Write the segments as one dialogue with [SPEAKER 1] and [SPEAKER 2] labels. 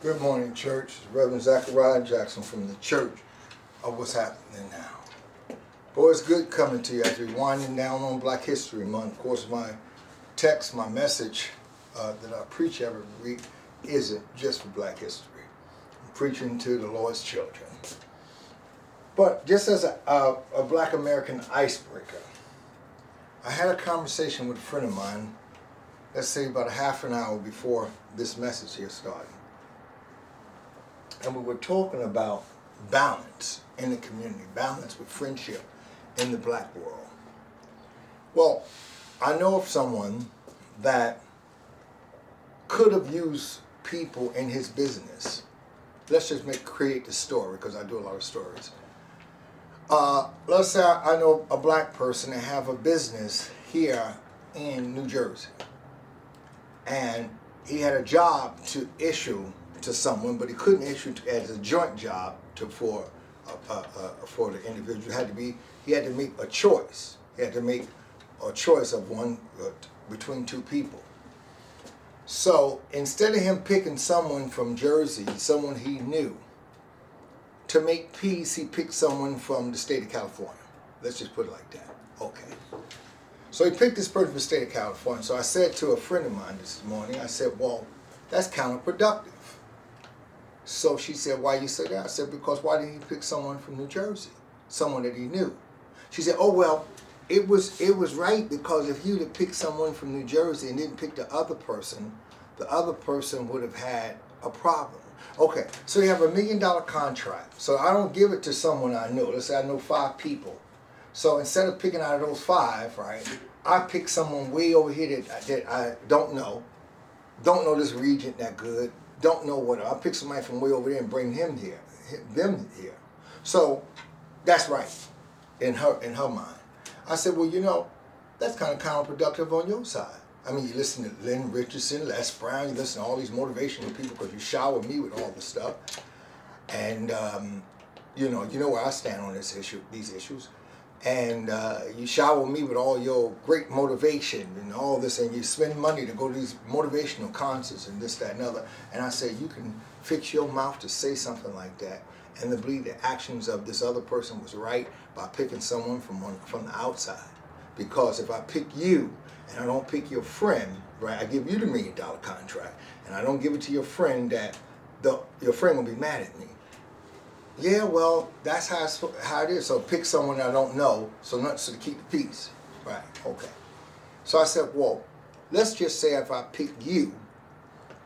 [SPEAKER 1] Good morning, church. It's Reverend Zechariah Jackson from the Church of What's Happening Now. Boy, it's good coming to you as we're winding down on Black History Month. Of course, my text, my message that I preach every week isn't just for Black history. I'm preaching to the Lord's children. But just as a Black American icebreaker, I had a conversation with a friend of mine, let's say about a half an hour before this message here started. And we were talking about balance in the community, balance with friendship in the Black world. Well, I know of someone that could have used people in his business. Let's just create the story, because I do a lot of stories. Let's say I know a Black person that have a business here in New Jersey. And he had a job to issue to someone, but he couldn't issue as a joint job for the individual. He had to make a choice. He had to make a choice of one between two people. So instead of him picking someone from Jersey, someone he knew, to make peace, he picked someone from the state of California. Let's just put it like that. Okay. So he picked this person from the state of California. So I said to a friend of mine this morning, I said, well, that's counterproductive. So she said, why you say that? I said, because why didn't he pick someone from New Jersey? Someone that he knew. She said, oh, well, it was right, because if you'd have picked someone from New Jersey and didn't pick the other person would have had a problem. Okay, so you have $1 million contract. So I don't give it to someone I know. Let's say I know 5 people. So instead of picking out of those 5, right, I pick someone way over here that I don't know this region that good, don't know what. I pick somebody from way over there and bring them here. So that's right in her mind. I said, well, that's kind of counterproductive on your side. I mean, you listen to Lynn Richardson, Les Brown, you listen to all these motivational people because you shower me with all the stuff. And, you know where I stand on these issues. And you shower me with all your great motivation and all this, and you spend money to go to these motivational concerts and this, that, and other. And I say, you can fix your mouth to say something like that and to believe the actions of this other person was right by picking someone from the outside. Because if I pick you and I don't pick your friend, right, I give you the $1 million contract, and I don't give it to your friend, that your friend will be mad at me. Yeah, well, that's how it is. So pick someone I don't know, so to keep the peace. Right, okay. So I said, well, let's just say if I pick you,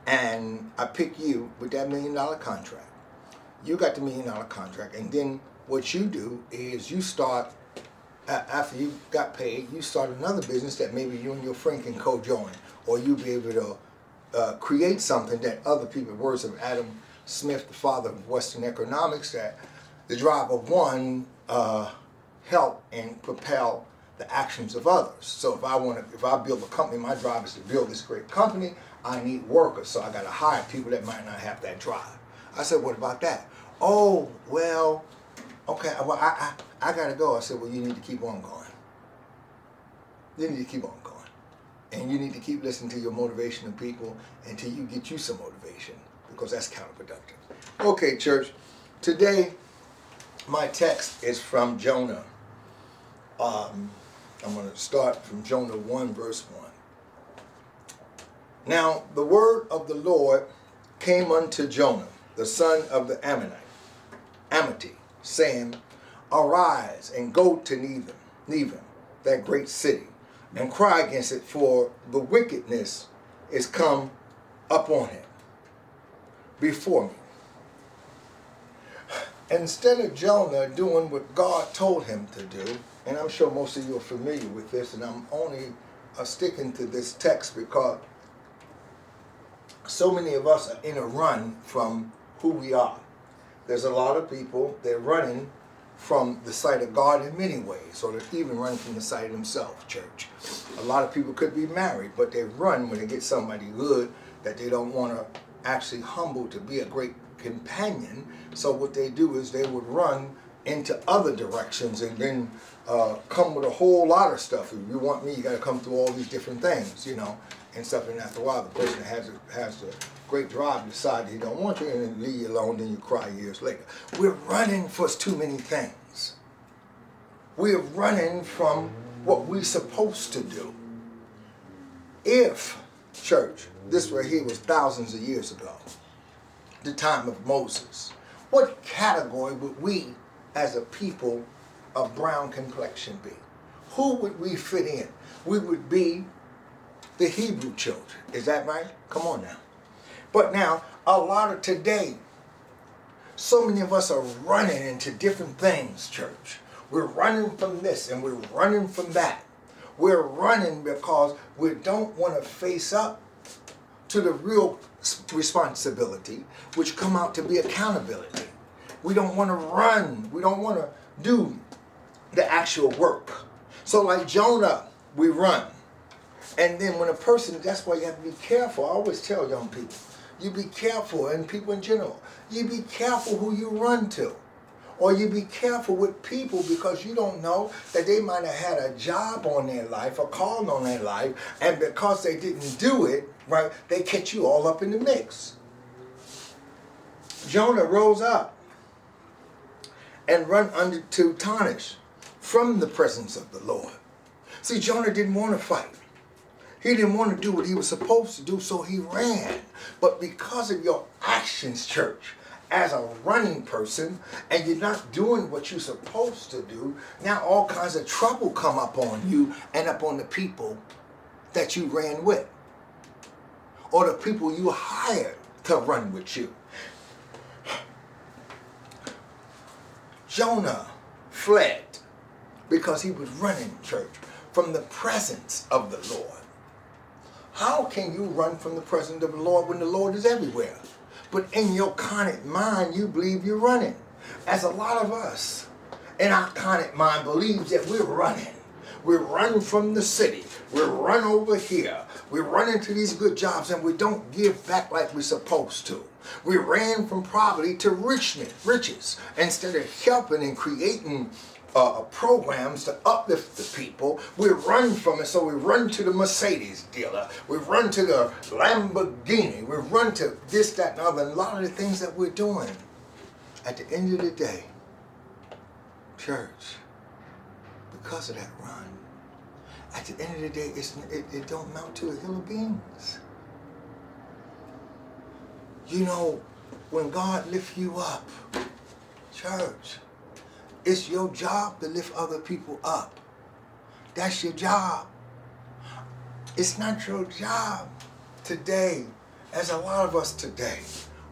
[SPEAKER 1] and I pick you with that $1 million contract. You got the $1 million contract, and then what you do is you start, after you got paid, you start another business that maybe you and your friend can co-join, or you'll be able to create something that other people, words of Adam Smith, the father of Western economics, that the drive of one help and propel the actions of others. So if I build a company, my drive is to build this great company. I need workers, so I got to hire people that might not have that drive. I said, what about that? Oh, well, okay, well, I got to go. I said, well, you need to keep on going. You need to keep on going. And you need to keep listening to your motivational people until you get you some motivation, because that's counterproductive. Okay, church, today my text is from Jonah. I'm going to start from Jonah 1, verse 1. Now the word of the Lord came unto Jonah, the son of the Amittai, saying, arise and go to Nineveh, that great city, and cry against it, for the wickedness is come upon him before me. Instead of Jonah doing what God told him to do, and I'm sure most of you are familiar with this, and I'm only sticking to this text because so many of us are in a run from who we are. There's a lot of people, they're running from the sight of God in many ways, or they're even running from the sight of themselves, church. A lot of people could be married, but they run when they get somebody good that they don't want to actually humble to be a great companion. So what they do is they would run into other directions and then come with a whole lot of stuff. If you want me, you got to come through all these different things, and stuff. And after a while, the person has to great drive, decide he don't want you, and then leave you alone, then you cry years later. We're running for too many things. We're running from what we're supposed to do. If, church, this right here was thousands of years ago, the time of Moses, what category would we as a people of brown complexion be? Who would we fit in? We would be the Hebrew children. Is that right? Come on now. But now, a lot of today, so many of us are running into different things, church. We're running from this and we're running from that. We're running because we don't want to face up to the real responsibility, which come out to be accountability. We don't want to run. We don't want to do the actual work. So like Jonah, we run. And then when a person, that's why you have to be careful. I always tell young people, you be careful, and people in general, you be careful who you run to. Or you be careful with people, because you don't know that they might have had a job on their life, a call on their life, and because they didn't do it, right, they catch you all up in the mix. Jonah rose up and run under to Tarshish from the presence of the Lord. See, Jonah didn't want to fight. He didn't want to do what he was supposed to do, so he ran. But because of your actions, church, as a running person, and you're not doing what you're supposed to do, now all kinds of trouble come up on you and up on the people that you ran with, or the people you hired to run with you. Jonah fled because he was running, church, from the presence of the Lord. How can you run from the presence of the Lord when the Lord is everywhere? But in your carnal mind, you believe you're running. As a lot of us in our carnal mind believes that we're running. We're running from the city. We're run over here. We run into these good jobs and we don't give back like we're supposed to. We ran from poverty to riches instead of helping and creating programs to uplift the people. We run from it, so we run to the Mercedes dealer. We run to the Lamborghini. We run to this, that, and other. And a lot of the things that we're doing, at the end of the day, church, because of that run, at the end of the day, it don't amount to a hill of beans. You know, when God lifts you up, church, it's your job to lift other people up. That's your job. It's not your job today, as a lot of us today,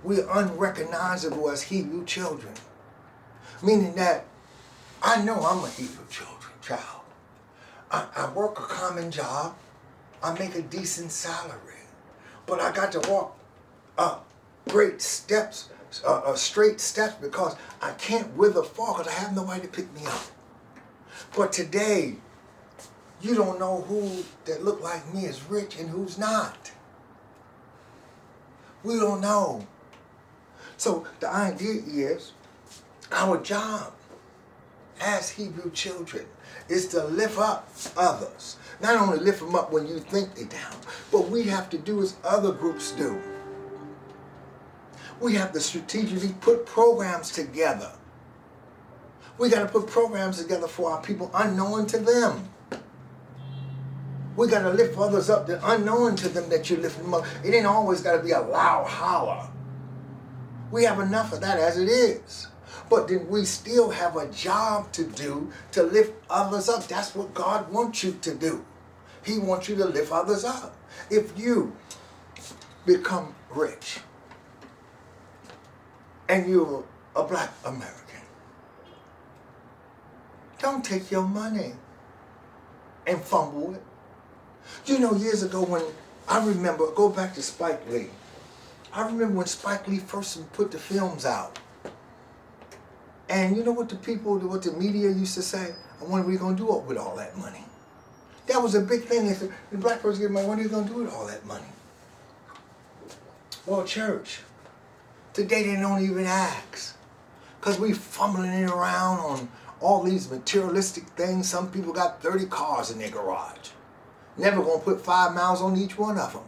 [SPEAKER 1] we're unrecognizable as Hebrew children. Meaning that I know I'm a Hebrew child. I work a common job. I make a decent salary. But I got to walk great steps, straight steps, because I can't wither fall because I have nobody to pick me up. But today, you don't know who that look like me is rich and who's not. We don't know. So the idea is, our job as Hebrew children is to lift up others. Not only lift them up when you think they're down, but we have to do as other groups do. We have to strategically put programs together. We got to put programs together for our people unknown to them. We got to lift others up that unknown to them that you're lifting them up. It ain't always got to be a loud holler. We have enough of that as it is. But then we still have a job to do to lift others up. That's what God wants you to do. He wants you to lift others up. If you become rich and you're a black American, don't take your money and fumble it. You know, years ago when I remember, go back to Spike Lee. I remember when Spike Lee first put the films out. And you know what the media used to say? What are we going to do with all that money? That was a big thing. They said, the black person get money, what are you going to do with all that money? Well, church, today they don't even ask. Because we fumbling it around on all these materialistic things. Some people got 30 cars in their garage. Never going to put 5 miles on each one of them.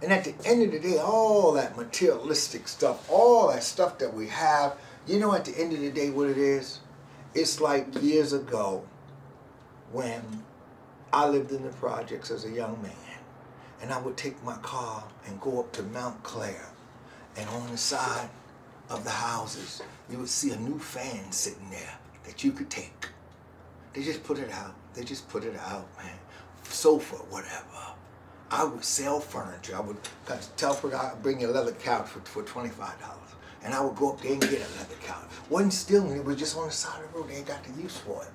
[SPEAKER 1] And at the end of the day, all that materialistic stuff, all that stuff that we have, you know, at the end of the day what it is? It's like years ago when I lived in the projects as a young man, and I would take my car and go up to Mount Clair, and on the side of the houses, you would see a new fan sitting there that you could take. They just put it out. They just put it out, man. Sofa, whatever. I would sell furniture. I would tell her I'd bring you a leather couch for $25. And I would go up there and get a leather couch. Wasn't stealing, it was just on the side of the road. They ain't got the use for it.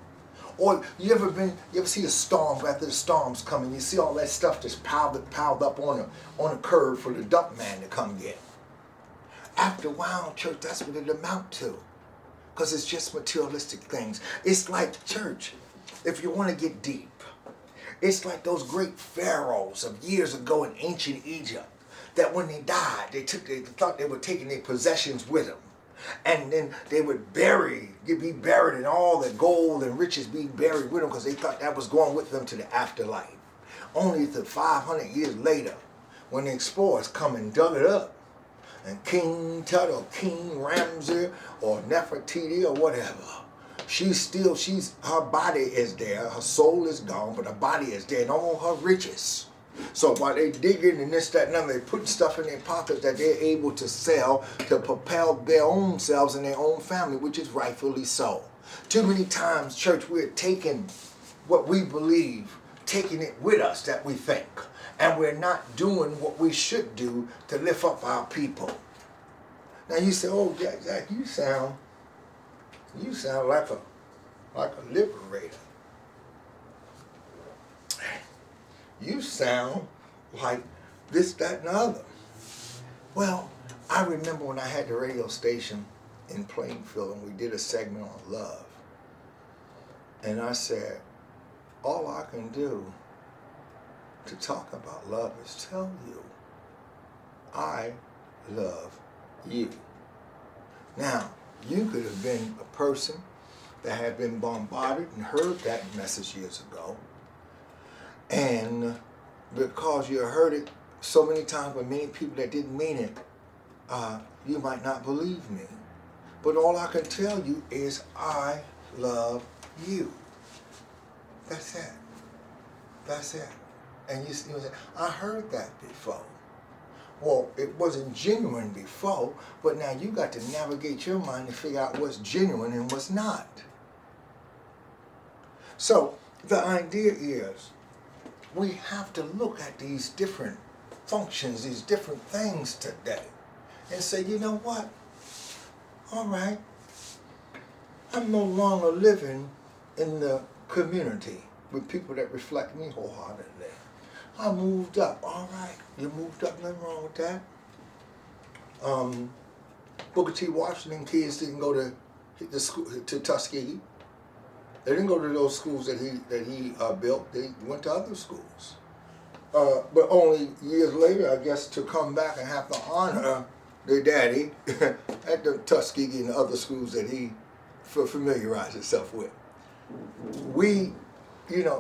[SPEAKER 1] Or you ever see a storm, after the storm's coming, you see all that stuff just piled up on a curb for the dump man to come get. After a while, church, that's what it amount to. Because it's just materialistic things. It's like church, if you want to get deep. It's like those great pharaohs of years ago in ancient Egypt, that when they died, they thought they were taking their possessions with them. And then they would be buried, and all the gold and riches be buried with them because they thought that was going with them to the afterlife. Only 500 years later, when the explorers come and dug it up, and King Tut or King Ramsey or Nefertiti or whatever, her body is there, her soul is gone, but her body is there and all her riches. So while they digging and this, that, and other, they put stuff in their pockets that they're able to sell to propel their own selves and their own family, which is rightfully so. Too many times, church, we're taking what we believe, taking it with us that we think, and we're not doing what we should do to lift up our people. Now you say, oh, Jack, you sound like a liberator. You sound like this, that, and the other. Well, I remember when I had the radio station in Plainfield and we did a segment on love. And I said, all I can do to talk about love is tell you, I love you. Now, you could have been a person that had been bombarded and heard that message years ago. And because you heard it so many times with many people that didn't mean it, you might not believe me. But all I can tell you is I love you. That's it. That's it. And you say, I heard that before. Well, it wasn't genuine before, but now you got to navigate your mind to figure out what's genuine and what's not. So the idea is, we have to look at these different functions, these different things today, and say, you know what? All right, I'm no longer living in the community with people that reflect me wholeheartedly. I moved up. All right, you moved up, nothing wrong with that. Booker T. Washington kids didn't go to the school, to Tuskegee. They didn't go to those schools that he built. They went to other schools. But only years later, I guess, to come back and have to honor their daddy at the Tuskegee and the other schools that he familiarized himself with.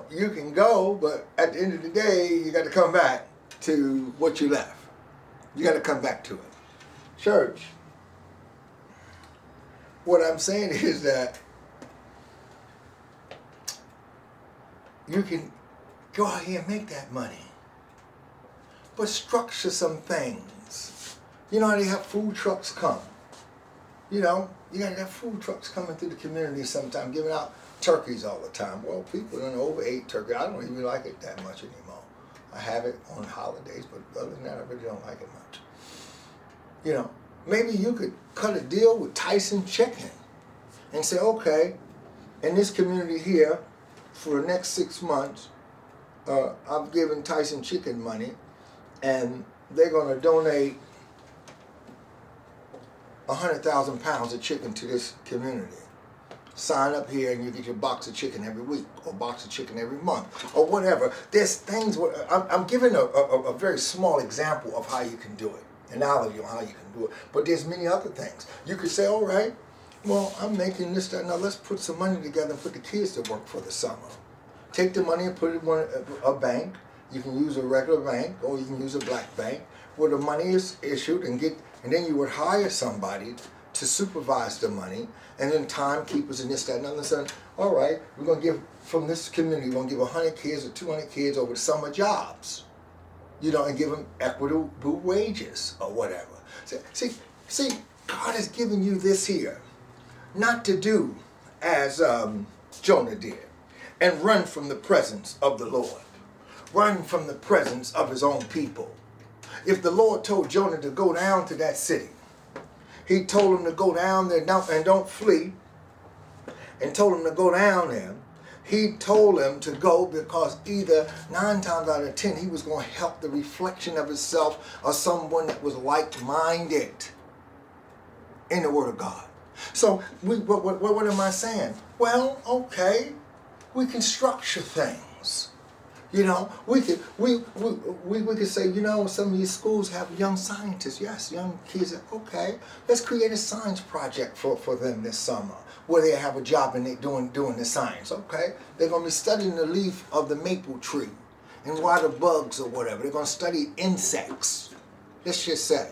[SPEAKER 1] You can go, but at the end of the day, you got to come back to what you left. You got to come back to it. Church, what I'm saying is that you can go out here and make that money, but structure some things. You know how they have food trucks come? You know, you got to have food trucks coming through the community sometime, giving out turkeys all the time. Well, people don't overeat turkey. I don't even like it that much anymore. I have it on holidays, but other than that, I really don't like it much. You know, maybe you could cut a deal with Tyson Chicken and say, okay, in this community here, for the next 6 months, I'm giving Tyson Chicken money, and they're going to donate 100,000 pounds of chicken to this community. Sign up here and you get your box of chicken every week, or box of chicken every month, or whatever. There's things where I'm giving a very small example of how you can do it, analogy on how you can do it. But there's many other things. You could say, all right, well, I'm making this, that, now let's put some money together and put the kids to work for the summer. Take the money and put it in a bank, You can use a regular bank or you can use a black bank where the money is issued and then you would hire somebody to supervise the money, and then timekeepers and this, that, and other. So, all right, we're going to give, from this community, we're going to give 100 kids or 200 kids over the summer jobs, and give them equitable wages or whatever. See, God has given you this here, not to do as Jonah did, and run from the presence of the Lord, run from the presence of his own people. If the Lord told Jonah to go down to that city, he told him to go down there and don't flee, and told him to go down there. He told him to go because either 9 times out of 10 he was going to help the reflection of himself or someone that was like-minded in the Word of God. So what am I saying? Well, okay, we can structure things. We could say, some of these schools have young scientists. Yes, young kids. Okay, let's create a science project for them this summer where they have a job and they're doing the science. Okay, they're going to be studying the leaf of the maple tree and why the bugs or whatever. They're going to study insects. Let's just say.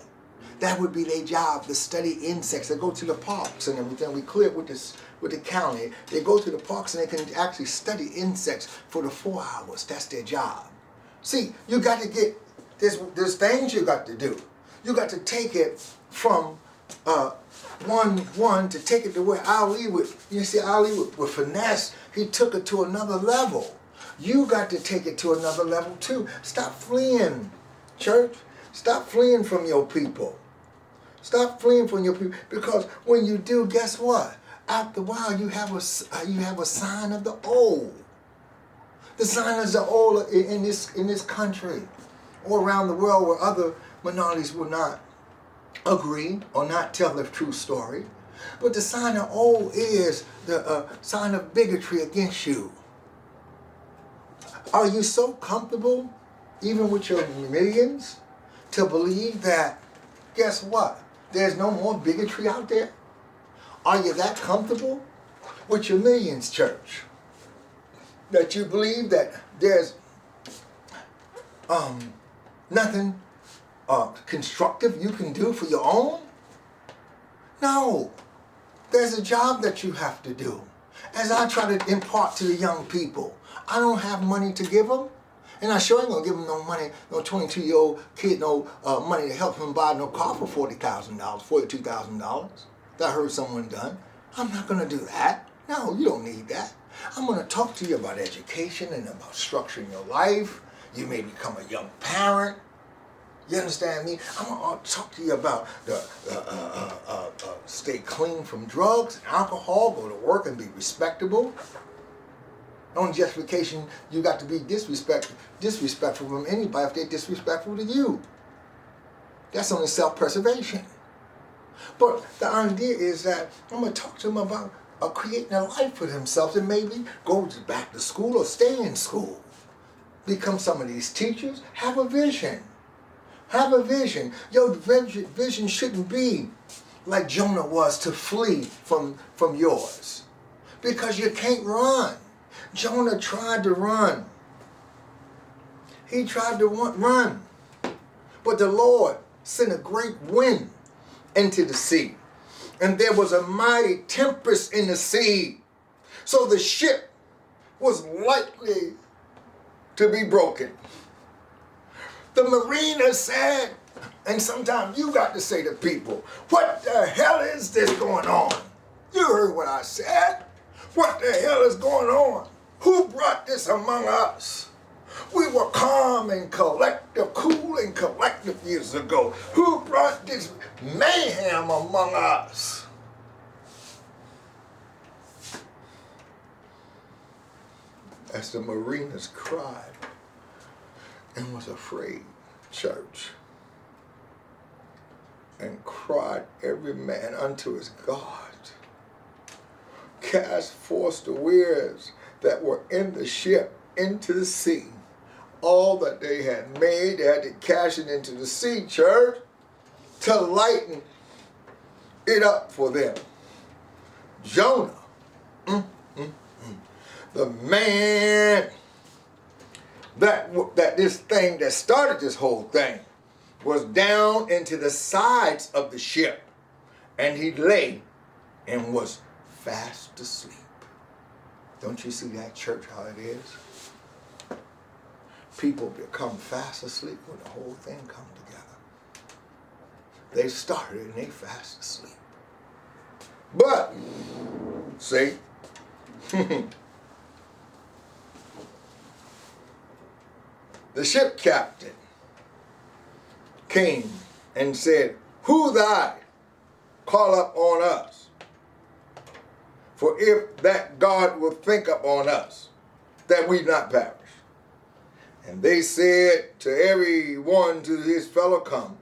[SPEAKER 1] That would be their job, to study insects. They go to the parks and everything. We clear it with the county. They go to the parks and they can actually study insects for the 4 hours. That's their job. See, you got to get, there's things you got to do. You got to take it from one to take it to where Ali would, with finesse, he took it to another level. You got to take it to another level too. Stop fleeing, church. Stop fleeing from your people. Stop fleeing from your people, because when you do, guess what? After a while, you have a sign of the old. The sign of the old in this country, or around the world, where other minorities will not agree or not tell the true story. But the sign of old is the sign of bigotry against you. Are you so comfortable, even with your millions, to believe that, guess what? There's no more bigotry out there? Are you that comfortable with your millions, church, that you believe that there's nothing constructive you can do for your own? No. There's a job that you have to do. As I try to impart to the young people, I don't have money to give them. And I sure ain't going to give him no money, no 22-year-old kid, no money to help him buy no car for $40,000, $42,000. That I heard someone done. I'm not going to do that. No, you don't need that. I'm going to talk to you about education and about structuring your life. You may become a young parent. You understand me? I'm going to talk to you about stay clean from drugs and alcohol, go to work and be respectable. On justification, you got to be disrespectful from anybody if they're disrespectful to you. That's only self-preservation. But the idea is that I'm going to talk to them about creating a life for themselves and maybe go back to school or stay in school. Become some of these teachers. Have a vision. Have a vision. Your vision shouldn't be like Jonah was, to flee from yours. Because you can't run. Jonah tried to run. He tried to run. But the Lord sent a great wind into the sea. And there was a mighty tempest in the sea. So the ship was likely to be broken. The mariner said, and sometimes you got to say to people, what the hell is this going on? You heard what I said. What the hell is going on? Who brought this among us? We were calm and collective, cool and collective years ago. Who brought this mayhem among us? As the mariners cried and was afraid, church, and cried every man unto his God, cast forth the weirs that were in the ship into the sea. All that they had made, they had to cast it into the sea, church, to lighten it up for them. Jonah, the man that this thing that started this whole thing was down into the sides of the ship, and he lay and was fast asleep. Don't you see that, church, how it is? People become fast asleep when the whole thing comes together. They started and they fast asleep. But, see, the ship captain came and said, "Who thy call up on us? For if that God will think upon us, that we not perish." And they said to every one to his fellow, "Come,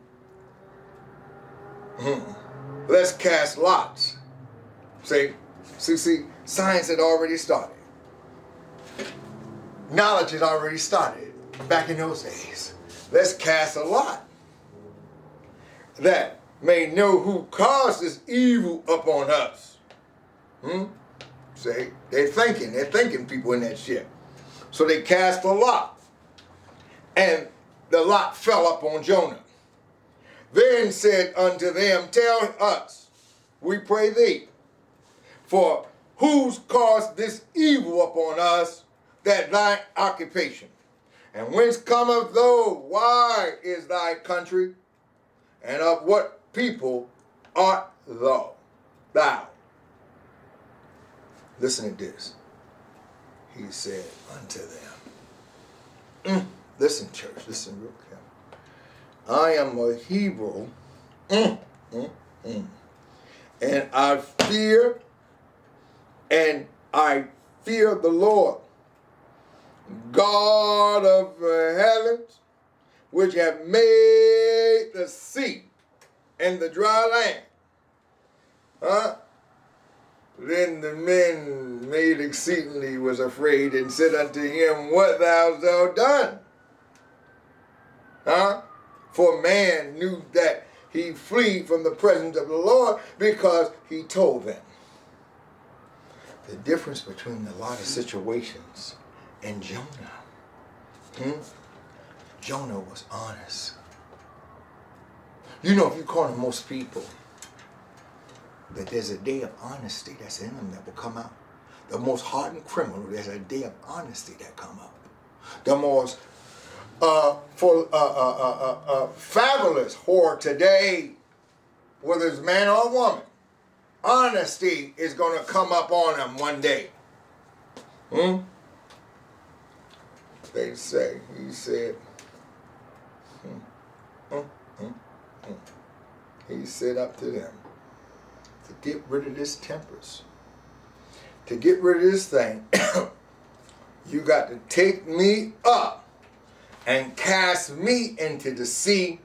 [SPEAKER 1] let's cast lots." See, science had already started. Knowledge had already started back in those days. Let's cast a lot that may know who caused this evil upon us. See, they're thinking people in that ship. So they cast a lot, and the lot fell upon Jonah. Then said unto them, "Tell us, we pray thee, for who's caused this evil upon us, that thine occupation? And whence cometh thou? Why is thy country? And of what people art thou? Listen to this. He said unto them. Listen, church, listen real careful. I am a Hebrew, and I fear the Lord, God of the heavens, which have made the sea and the dry land. Then the men made exceedingly was afraid, and said unto him, "What hast thou done?" For man knew that he fled from the presence of the Lord, because he told them. The difference between a lot of situations and Jonah. Jonah was honest. You know, if you call most people, that there's a day of honesty that's in them that will come out. The most hardened criminal, there's a day of honesty that come up. The most fabulous whore today, whether it's man or woman, honesty is going to come up on them one day. They say, he said, he said up to them, to get rid of this tempers, to get rid of this thing, you got to take me up and cast me into the sea,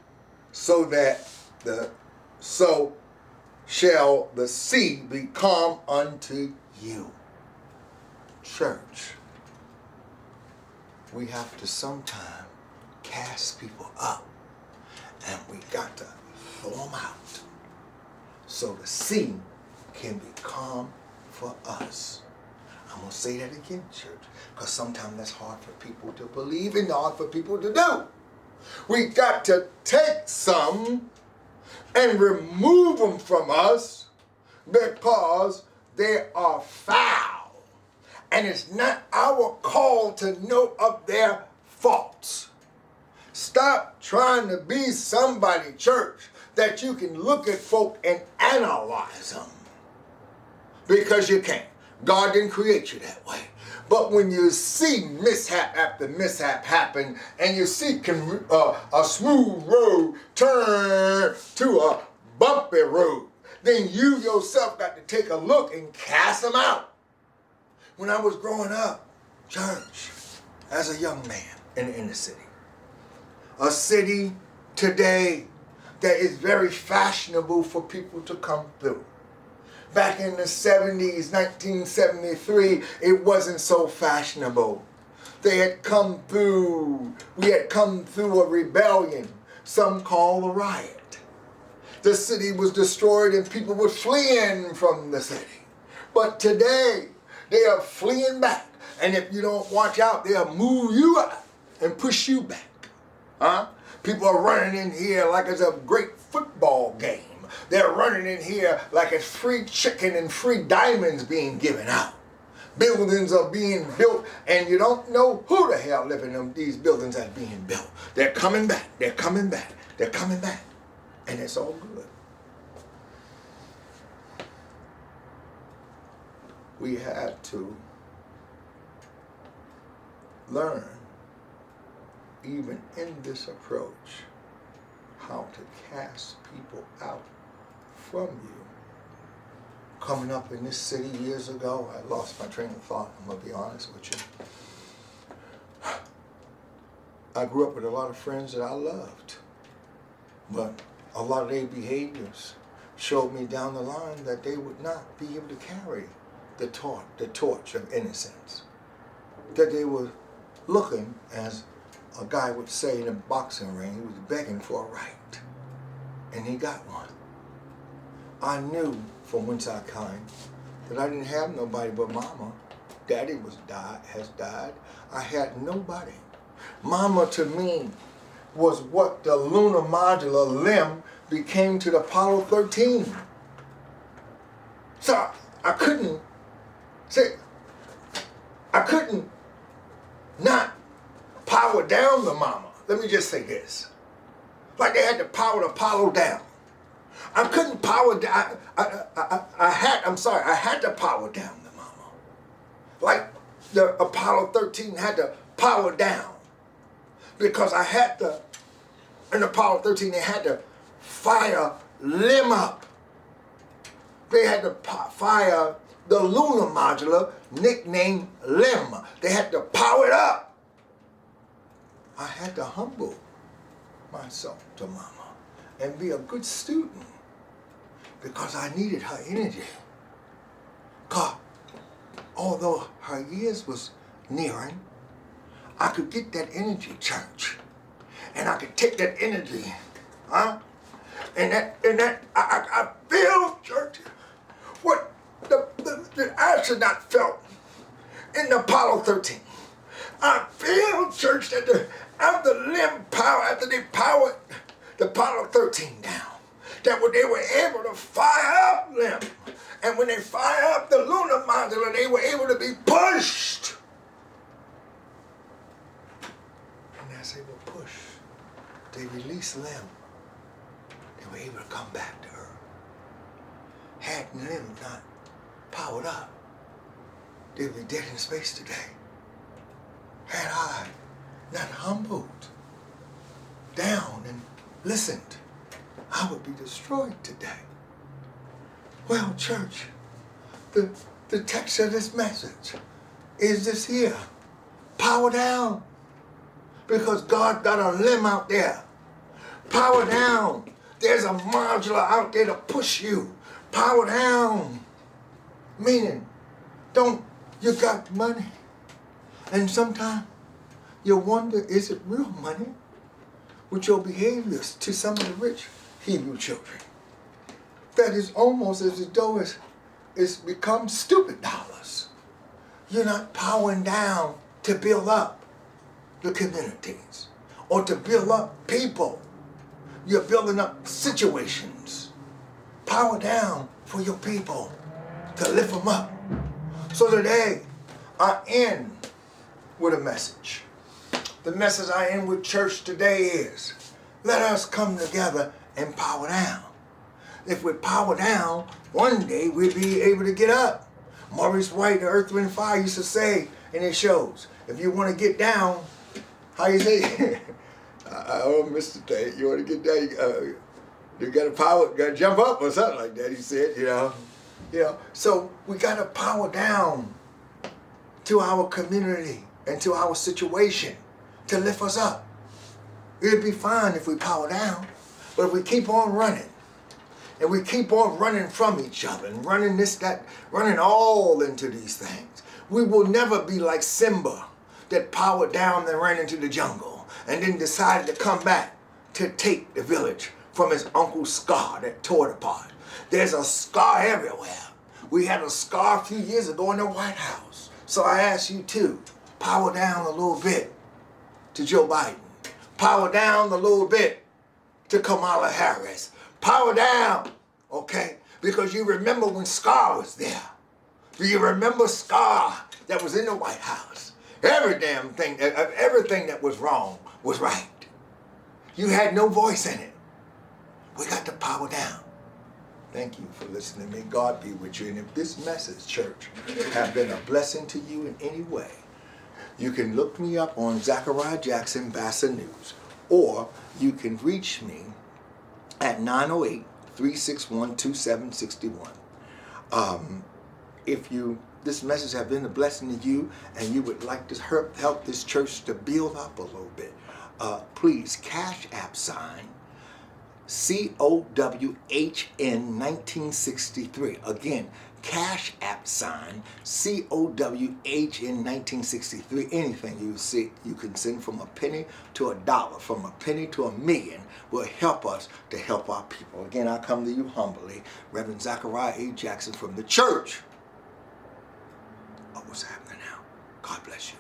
[SPEAKER 1] so shall the sea be calm unto you. Church, we have to sometime cast people up, and we got to throw them out, so the sea can be calm for us. I'm going to say that again, church, because sometimes that's hard for people to believe and hard for people to do. We got to take some and remove them from us, because they are foul. And it's not our call to know of their faults. Stop trying to be somebody, church, that you can look at folk and analyze them. Because you can't. God didn't create you that way. But when you see mishap after mishap happen, and you see a smooth road turn to a bumpy road, then you yourself got to take a look and cast them out. When I was growing up, church, as a young man in the inner city, a city today that is very fashionable for people to come through. Back in the 70s, 1973, it wasn't so fashionable. We had come through a rebellion, some call a riot. The city was destroyed and people were fleeing from the city. But today, they are fleeing back. And if you don't watch out, they'll move you out and push you back. Huh? People are running in here like it's a great football game. They're running in here like it's free chicken and free diamonds being given out. Buildings are being built, and you don't know who the hell living in these buildings that's being built. They're coming back. They're coming back. They're coming back. And it's all good. We had to learn, even in this approach, how to cast people out from you. Coming up in this city years ago, I lost my train of thought, I'm going to be honest with you. I grew up with a lot of friends that I loved, but a lot of their behaviors showed me down the line that they would not be able to carry the torch of innocence. That they were looking, as a guy would say in a boxing ring, he was begging for a right, and he got one. I knew from whence I came that I didn't have nobody but Mama. Daddy has died. I had nobody. Mama to me was what the lunar modular limb became to the Apollo 13. So I couldn't not power down the Mama. Let me just say this. Like they had to power the Apollo down. I couldn't power down. I had to power down the Mama. Like the Apollo 13 had to power down. Because I had to, in Apollo 13, they had to fire limb up. They had to fire the lunar modula, nicknamed limb. They had to power it up. I had to humble myself to Mama and be a good student because I needed her energy. God, although her years was nearing, I could get that energy, church. And I could take that energy, huh? And I feel, church, what the astronaut felt in the Apollo 13. I feel, church, that after they powered the Apollo 13 down, that they were able to fire up limb. And when they fire up the lunar modula, they were able to be pushed. And as they were pushed, they released limb. They were able to come back to Earth. Had limb not powered up, they'd be dead in space today. Had I not humbled down and listened, I would be destroyed today. Well, church, the text of this message is this here. Power down. Because God got a limb out there. Power down. There's a modular out there to push you. Power down. Meaning, you got money. And sometimes you wonder, is it real money? With your behaviors to some of the rich Hebrew children. That is almost as though it's become stupid dollars. You're not powering down to build up the communities or to build up people. You're building up situations. Power down for your people to lift them up. So today, I end with a message. The message I end with, church, today is, let us come together and power down. If we power down, one day we'll be able to get up. Maurice White, the Earth, Wind, Fire, used to say in his shows, if you want to get down, how you say? Oh, Mr. Tate, you want to get down, you got to jump up or something like that, he said, you know. So we got to power down to our community and to our situation to lift us up. It'd be fine if we power down, but if we keep on running, and we keep on running from each other and running this, that, running all into these things, we will never be like Simba that powered down and ran into the jungle and then decided to come back to take the village from his Uncle Scar that tore it apart. There's a scar everywhere. We had a scar a few years ago in the White House. So I ask you to power down a little bit to Joe Biden. Power down a little bit to Kamala Harris. Power down, okay? Because you remember when Scar was there. Do you remember Scar that was in the White House? Every damn thing, everything that was wrong was right. You had no voice in it. We got to power down. Thank you for listening. May God be with you. And if this message, church, have been a blessing to you in any way, you can look me up on Zechariah Jackson, BASA News, or you can reach me at 908-361-2761. If this message have been a blessing to you and you would like to help this church to build up a little bit, please Cash App sign COWHN 1963. Again, Cash App sign COWHN 1963. Anything you see, you can send from a penny to $1, from a penny to $1 million will help us to help our people. Again, I come to you humbly, Reverend Zechariah A. Jackson from the church. Oh, what's happening now? God bless you.